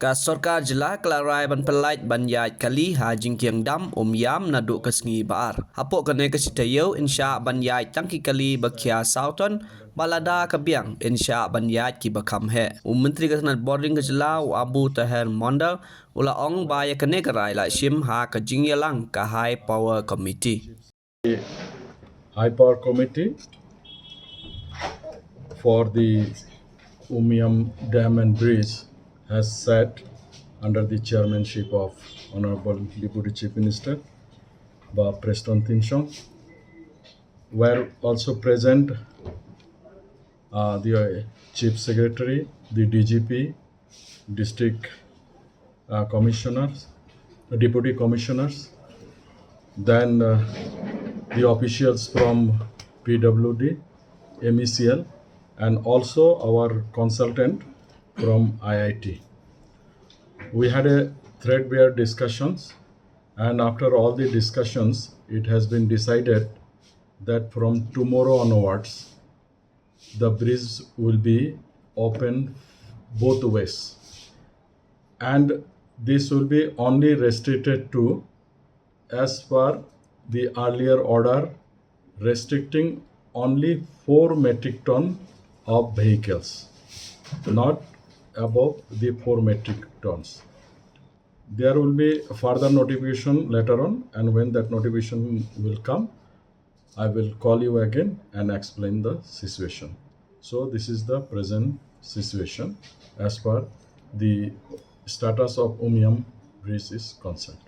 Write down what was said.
Ka Sorkar jela kelarai ban pelait ban Ïaid kali ha Jingkieng dam Umïam na duk kesngi baar. Hapok kene kesitayo insya ban Ïaid tangki kali bakia sauton balada kebiang insya ban Ïaid ki bakam he. Menteri Kesenat Boarding kejela Abu Taher Mondal ula ong baya kene kerai la shim ha ke Jingyelang ka High Power Committee. High Power Committee for the Umïam Dam and Bridge has sat under the chairmanship of Honorable Deputy Chief Minister Preston Thinsong, were also present the Chief Secretary, the DGP, District Commissioners, Deputy Commissioners, then the officials from PWD, MECL, and also our consultant from IIT. We had a threadbare discussions, and after all the discussions, it has been decided that from tomorrow onwards, the bridge will be open both ways, and this will be only restricted to as per the earlier order restricting only 4 metric ton of vehicles, not above the 4 metric tons. There will be a further notification later on, and when that notification will come, I will call you again and explain the situation. So this is the present situation as per the status of Umïam bridge is concerned.